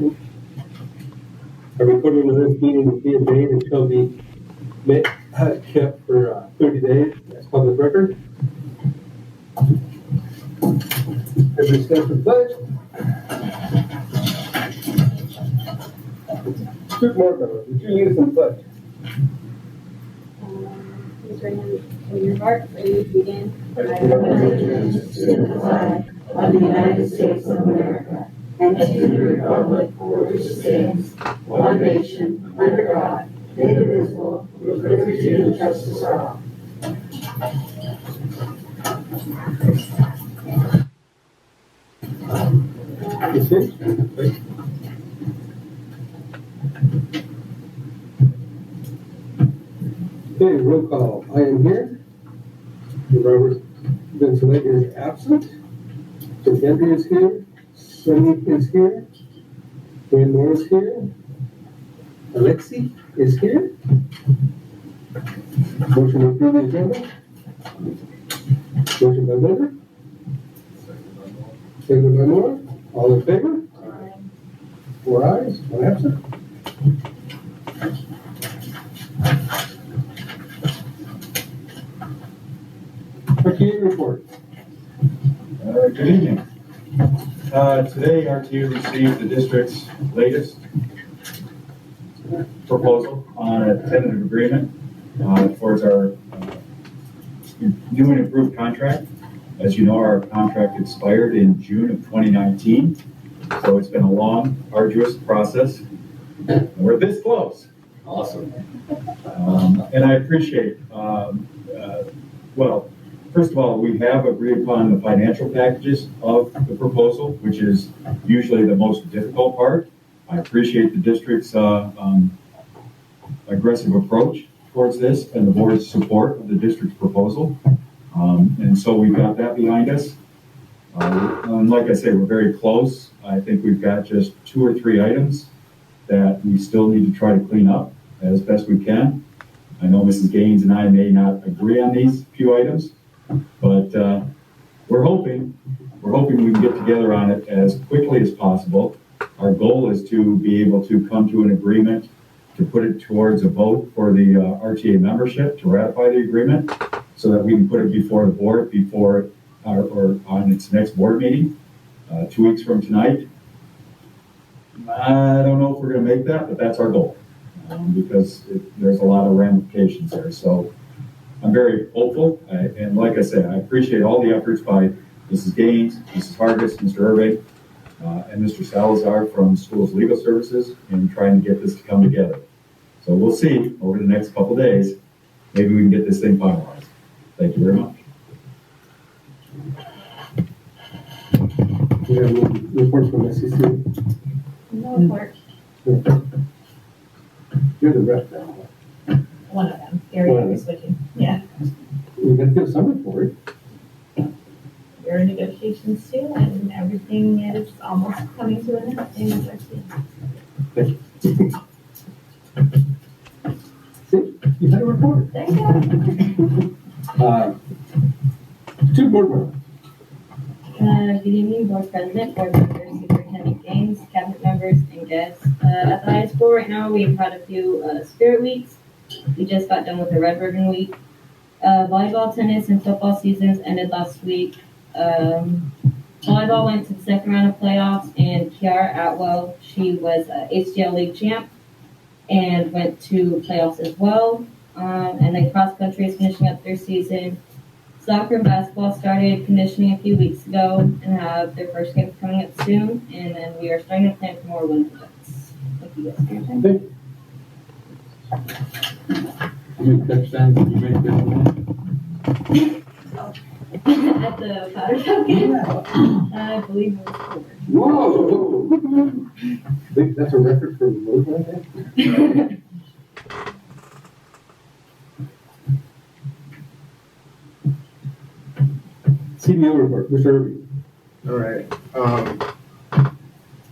A recording of this meeting will be made and shall be kept for 30 days as public record. As we stand for pledge. Good morning, would you use the pledge? Please raise your heart, ready to begin. I pledge allegiance to the flag of the United States of America and to the republic for which it stands, one nation, under God, indivisible, with liberty and justice for all. Okay, roll call. I am here. Robert Vincent is absent. Jim Guellman is here. Sonny is here. Wayne Moore is here. Alexi is here. Motion to approve the agenda. Motion by Miller. Second by Moore. All in favor? Aye. 4 ayes, 1 absent. RTA report. Good evening. Today, RTU received the district's latest proposal on a tentative agreement towards our new and improved contract. As you know, our contract expired in June of 2019, so it's been a long, arduous process. And we're this close. Awesome. And I appreciate, well, first of all, we have agreed upon the financial packages of the proposal, which is usually the most difficult part. I appreciate the district's aggressive approach towards this and the board's support of the district's proposal. And so we've got that behind us. And like I say, we're very close. I think we've got just 2 or 3 items that we still need to try to clean up as best we can. I know Mrs. Gaines and I may not agree on these few items, but we're hoping we can get together on it as quickly as possible. Our goal is to be able to come to an agreement to put it towards a vote for the RTA membership to ratify the agreement so that we can put it before the board or on its next board meeting 2 weeks from tonight. I don't know if we're going to make that, but that's our goal because there's a lot of ramifications there. So I'm very hopeful, and like I said, I appreciate all the efforts by Mrs. Gaines, Mrs. Hargis, Mr. Irving, and Mr. Salazar from Schools Legal Services in trying to get this to come together. So we'll see over the next couple days. Maybe we can get this thing finalized. Thank you very much. We have a report from SEC. No report. You're the rep now. One of them. Gary One. will be switching. Yeah. You got to give some report. We're in negotiations too, and everything is almost coming to an end. See, you had a report. There you go. 2 board members. Good evening, board president, board members, superintendent Gaines, cabinet members, and guests. At the high school right now, we've had a few spirit weeks. We just got done with the Red Ribbon Week. Volleyball, tennis, and football seasons ended last week. Volleyball went to the second round of playoffs, and Kiara Atwell, she was HDL League champ and went to playoffs as well. And then cross country is finishing up their season. Soccer and basketball started conditioning a few weeks ago and have their first games coming up soon. And then we are starting to plan for more winter events. Thank you guys for your time. You touchdown, did you make that one? At the powder token, I believe it was 4. Whoa! I think that's a record for road right CBO report, Mr. Irving. All right.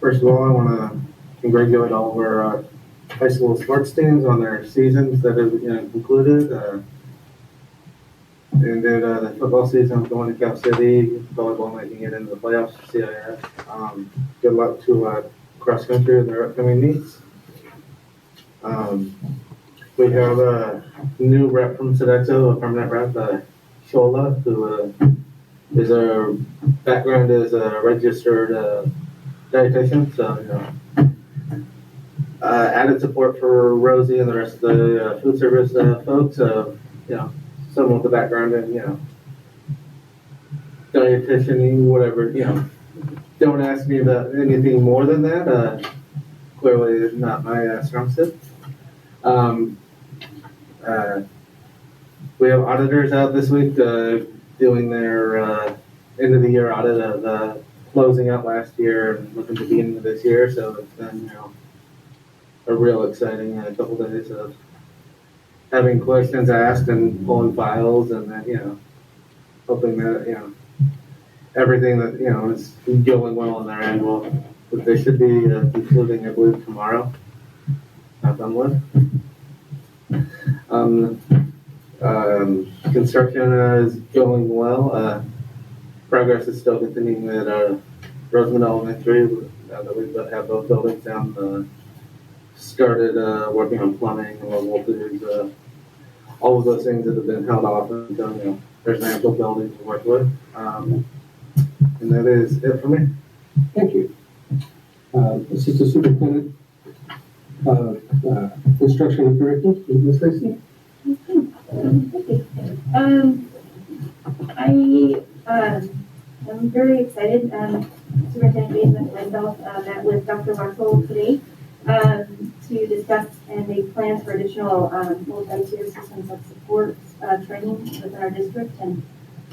First of all, I want to congratulate all of our high school sports teams on their seasons that have concluded. And then the football season going to Cal City, volleyball making it into the playoffs for CIS. Good luck to cross country and their upcoming meets. We have a new rep from Sodexo, a permanent rep, Shola, who is a background as a registered dietitian. So, added support for Rosie and the rest of the food service folks. Some of the background and dietitian, whatever. Don't ask me about anything more than that. Clearly, it's not my strong suit. We have auditors out this week doing their end of the year audit of closing out last year and looking at the beginning of this year. So it's been a real exciting couple days of having questions asked and pulling files, and then hoping that everything that is going well on their end will. But they should be concluding, I believe, tomorrow. Knock on wood. Construction is going well. Progress is still continuing at Rosamond Elementary. Now that we have both buildings down, started working on plumbing and low voltage, all of those things that have been held off until there's an ample building to work with. And that is it for me. Thank you. Assistant Superintendent of Instruction and Curriculum, Ms. Stacy. I'm very excited. Superintendent James and myself met with Dr. Russell today to discuss and make plans for additional multi-tier systems of support training within our district. And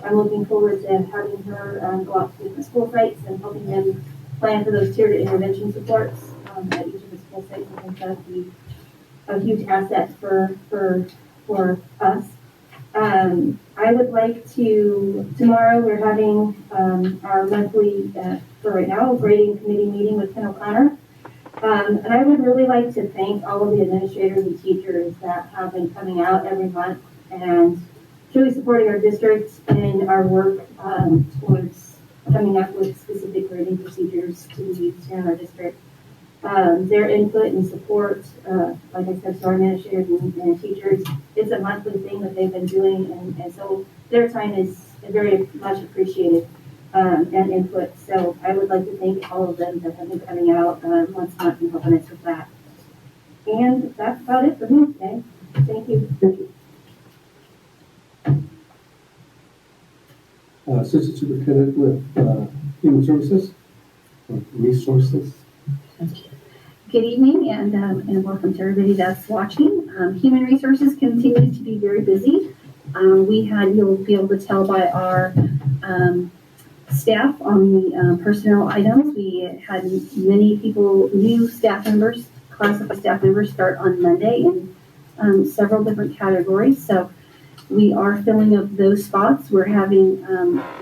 I'm looking forward to having her go out to different school sites and helping them plan for those tiered intervention supports at each of the school sites. I think that would be a huge asset for us. I would like to, tomorrow we're having our monthly, for right now, grading committee meeting with Ken O'Connor. And I would really like to thank all of the administrators and teachers that have been coming out every month and truly supporting our district in our work towards coming up with specific grading procedures to be used here in our district. Their input and support, like I said, to our administrators and teachers, it's a monthly thing that they've been doing, and so their time is very much appreciated and input. So I would like to thank all of them that have been coming out once a month and helping us with that. And that's about it for me today. Thank you. Thank you. Assistant Superintendent with Human Services, or Resources. Good evening and welcome to everybody that's watching. Human Resources continues to be very busy. You'll be able to tell by our staff on the personnel items. We had many people, new staff members, classified staff members start on Monday in several different categories. So we are filling up those spots. We're having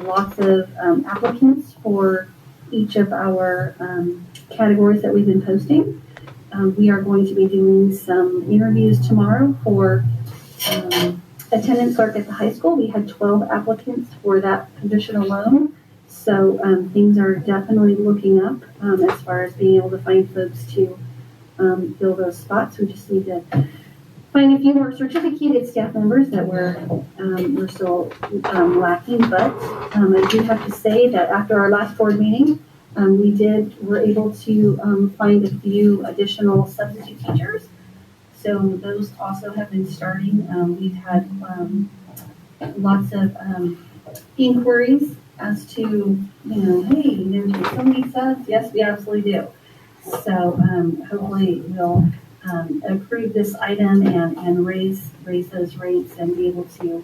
lots of applicants for each of our categories that we've been posting. We are going to be doing some interviews tomorrow for attendance clerk at the high school. We had 12 applicants for that position alone. So things are definitely looking up as far as being able to find folks to fill those spots. We just need to find a few more certificated staff members that we're still lacking. But I do have to say that after our last board meeting, we're able to find a few additional substitute teachers. So those also have been starting. We've had lots of inquiries as to, hey, there's so many subs. Yes, we absolutely do. So hopefully we'll approve this item and raise those rates and be able to,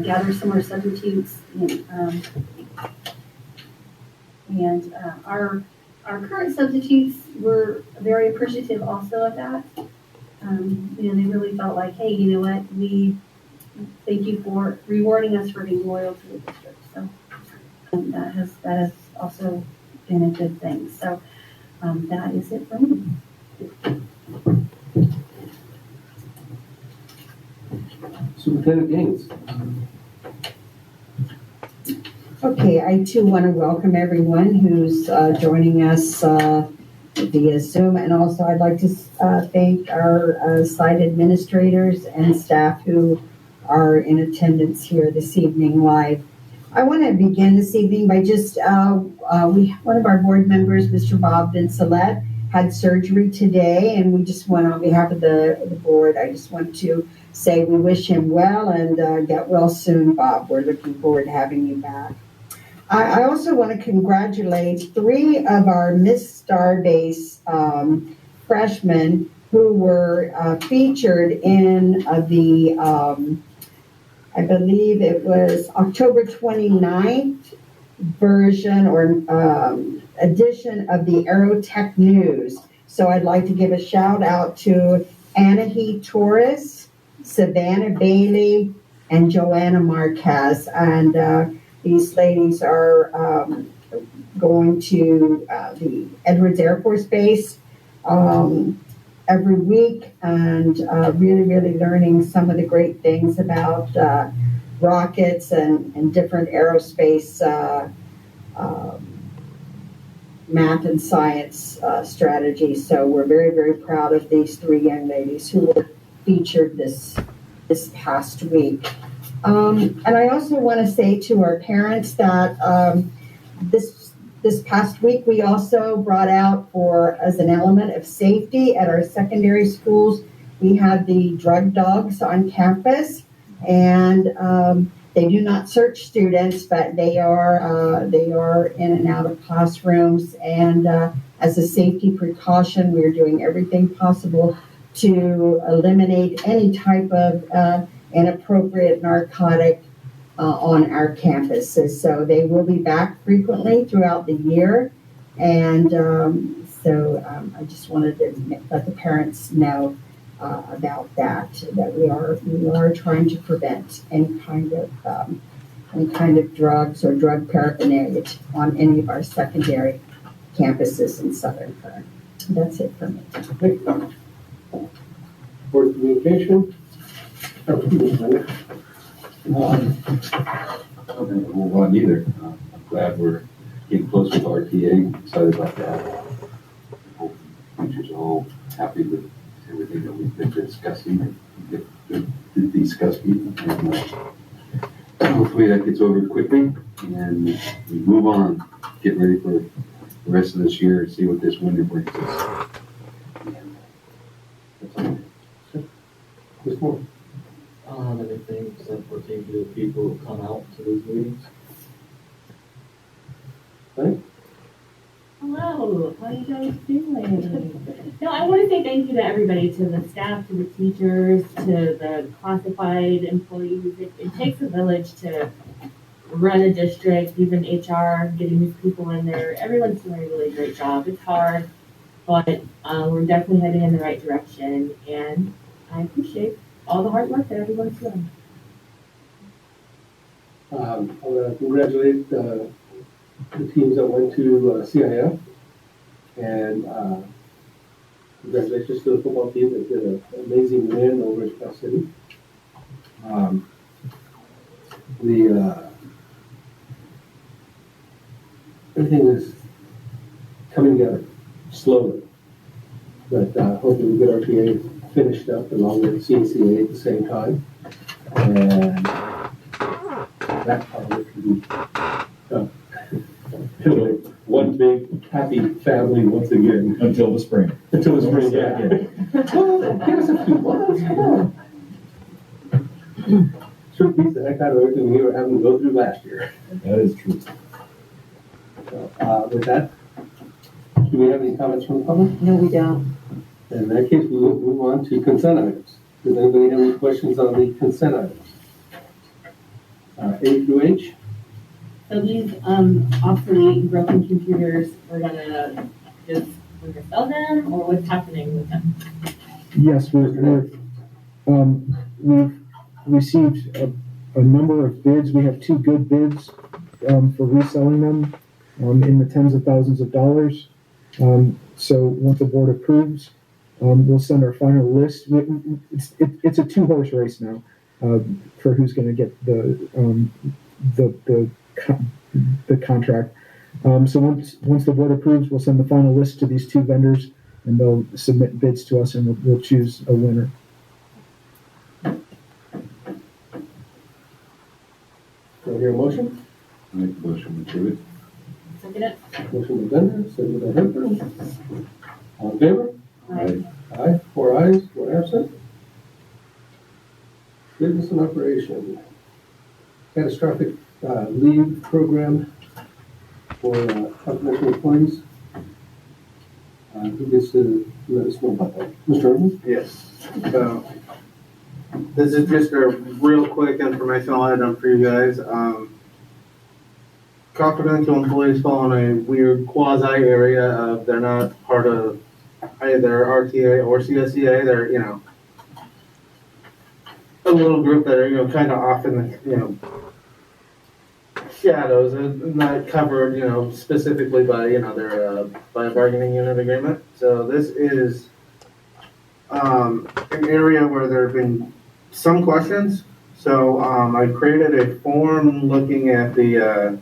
gather some more substitutes. And our current substitutes were very appreciative also of that. They really felt like, hey, you know what, we thank you for rewarding us for being loyal to the district. So that has also been a good thing. So that is it for me. Superintendent Gaines. Okay, Okay, I too want to welcome everyone who's joining us via Zoom, and also I'd like to thank our site administrators and staff who are in attendance here this evening live. I want to begin this evening by just, one of our board members, Mr. Bob Vincelette, had surgery today, and we just want, on behalf of the board, I just want to say we wish him well and get well soon, Bob. We're looking forward to having you back. I also want to congratulate 3 of our Miss Starbase freshmen who were featured in I believe it was October 29th version or edition of the Aerotech News. So I'd like to give a shout out to Anahi Torres, Savannah Bailey, and Joanna Marquez. And these ladies are going to the Edwards Air Force Base every week and really learning some of the great things about rockets and different aerospace math and science strategies. So we're very proud of these 3 young ladies who were featured this past week. And I also want to say to our parents that this past week we also brought out, for as an element of safety at our secondary schools, we had the drug dogs on campus, and they do not search students, but they are in and out of classrooms. And as a safety precaution, we're doing everything possible to eliminate any type of inappropriate narcotic on our campuses. So they will be back frequently throughout the year. And I just wanted to let the parents know about that we are trying to prevent any kind of drugs or drug paraphernalia on any of our secondary campuses in Southern Kern. That's it for me. Thank you. Board of Communication. I don't move on either. I'm glad we're getting close with RTA. Excited about that. I hope the teachers are all happy with everything that we've been discussing and discussing. And hopefully that gets over quickly and we move on, get ready for the rest of this year and see what this winter brings us. And that's all. Ms. Moore. I don't have anything except for thank you to the people who come out to these meetings. Hello, how you guys doing? No, I want to say thank you to everybody, to the staff, to the teachers, to the classified employees. It takes a village to run a district, even HR, getting these people in there. Everyone's doing a really great job. It's hard, but we're definitely heading in the right direction, and I appreciate all the hard work that everyone's doing. I want to congratulate the teams that went to CIF, and congratulations to the football team that did an amazing win over at Cal City. Everything is coming together slowly, but hopefully we get our PA finished up along with CCA at the same time, and that part of it can be one big happy family once again. Until the spring. Until the spring, yeah. Well, give us a few months, come on. Sure beats the heck out of everything we were having to go through last year. That is true. So, with that, do we have any comments from the public? No, we don't. In that case, we will move on to consent items. Does anybody have any questions on the consent items? A through H? So these obsolete broken computers, we're gonna sell them, or what's happening with them? Yes, we've received a number of bids. We have 2 good bids for reselling them in the tens of thousands of dollars. So once the board approves, we'll send our final list. It's a 2-horse race now for who's going to get the the contract. So once the board approves, we'll send the final list to these two vendors, and they'll submit bids to us, and we'll choose a winner. Do I hear a motion? Make a motion to approve it. Second it. Motion by Bender, second by Hooper. All in favor? Aye. Aye, 4 ayes, 1 absent. Business and operation. Catastrophic leave program for confidential employees. Who gets to let us know about that? Mr. Irvin? Yes. So this is just a real quick informational item for you guys. Confidential employees fall in a weird quasi area of they're not part of either RTA or CSEA. They're, a little group that are, kind of off in the, shadows and not covered, specifically by, their, by a bargaining unit agreement. So this is, an area where there have been some questions. So, I created a form looking at the,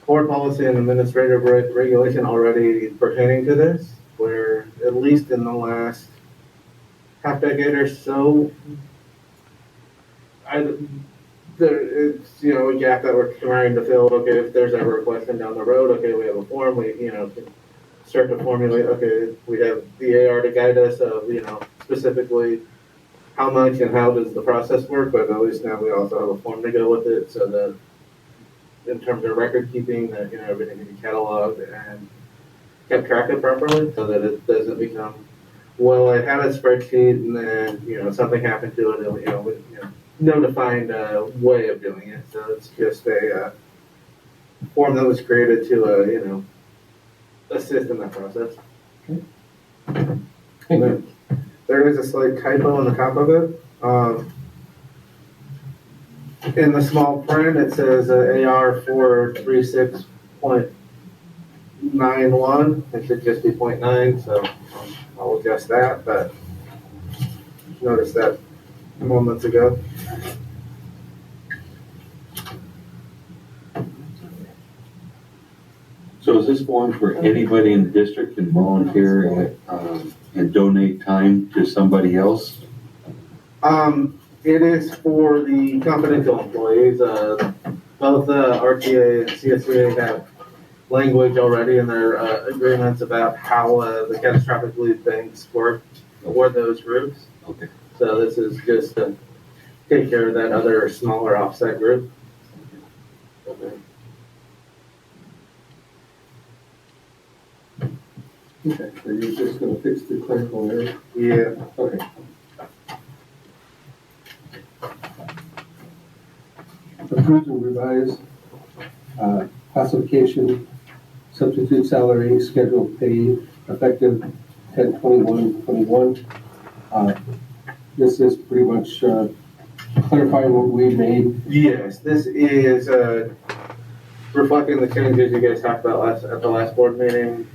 board policy and administrative regulation already pertaining to this, where at least in the last half decade or so, it's, a gap that we're trying to fill. Okay, if there's ever a question down the road, okay, we have a form, we, can start to formulate, okay, we have the AR to guide us of, specifically how much and how does the process work, but at least now we also have a form to go with it, so that in terms of record keeping, that, everything can be cataloged and kept track of properly, so that it doesn't become, well, I had a spreadsheet and then, something happened to it, and, no defined way of doing it. So it's just a form that was created to, assist in that process. Okay. There is a slight typo on the top of it. In the small print, it says AR 436.91. It should just be 0.9, so I'll adjust that, but noticed that moments ago. So is this form for anybody in the district can volunteer and donate time to somebody else? It is for the confidential employees. Both RTA and CSEA have language already in their agreements about how the catastrophic leave things work for those groups. Okay. So this is just to take care of that other smaller offset group. Okay. Okay, so you're just gonna fix the clerical error? Yeah. Okay. Approved and revised classification, substitute salary, scheduled pay, effective 10/21/21. This is pretty much clarifying what we made. Yes, this is reflecting the changes you guys talked about at the last board meeting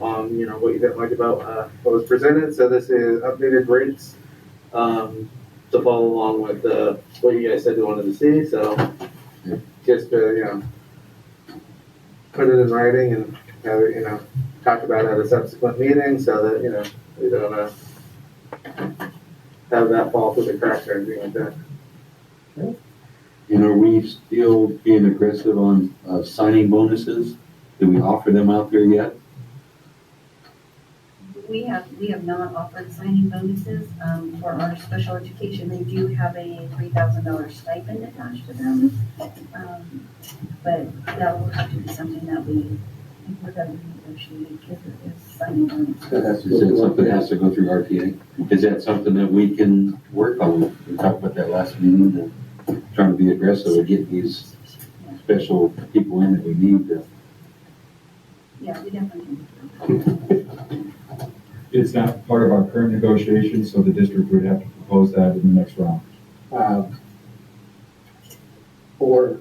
on, what you didn't like about what was presented. So this is updated rates to follow along with what you guys said you wanted to see. So just to, put it in writing and have it, talk about it at a subsequent meeting so that, we don't have that fall through the cracks or anything like that. And are we still being aggressive on signing bonuses? Do we offer them out there yet? We have not offered signing bonuses, for our special education. They do have a $3,000 stipend attached to them. But that will have to be something that we're going to negotiate, because it is signing bonuses. Is it something that has to go through RTA? Is that something that we can work on? We talked about that last meeting, trying to be aggressive and get these special people in that we need to. Yeah, we definitely can. It's not part of our current negotiations, so the district would have to propose that in the next round. Or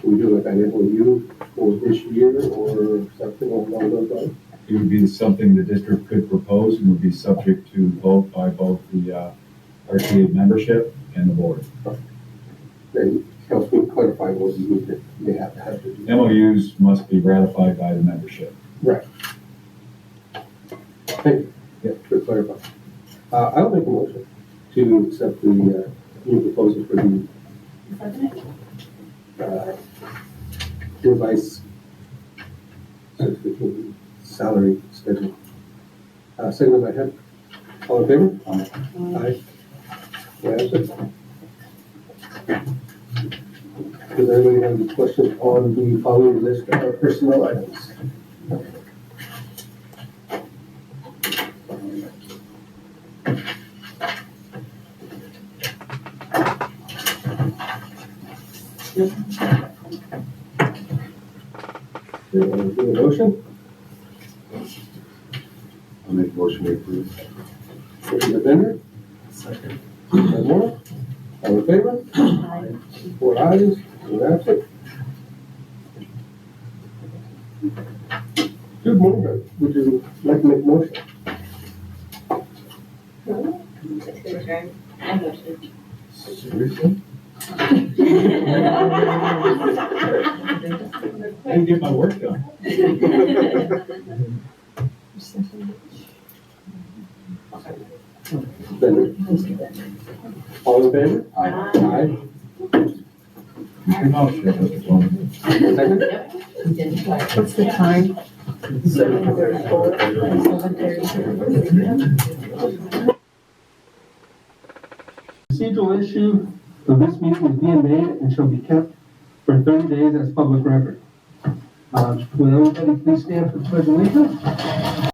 we do like an MOU for this year or something along those lines. It would be something the district could propose and would be subject to vote by both the RTA membership and the board. Then helps me clarify what you need to, they have to do. MOUs must be ratified by the membership. Right. Thank you, yeah, for clarifying. I'll make a motion to accept the, new proposal for the, revised salary schedule. Second by head. All in favor? Aye. Yeah, that's it. Does anybody have any questions on the following list of personnel items? Do a motion? I'll make a motion to approve. Motion by Bender? Second. By Moore? All in favor? Aye. 4 ayes, 1 absent. Good morning, would you like to make a motion? It's your turn. I motion. Seriously? I didn't get my work done. Bender? All in favor? Aye. Aye. Mr. Mouse, you have the floor. Second? What's the time? 7:34. Procedural issue of this meeting is being made and shall be kept for 30 days as public record. Will everybody please stand for the pledge of allegiance?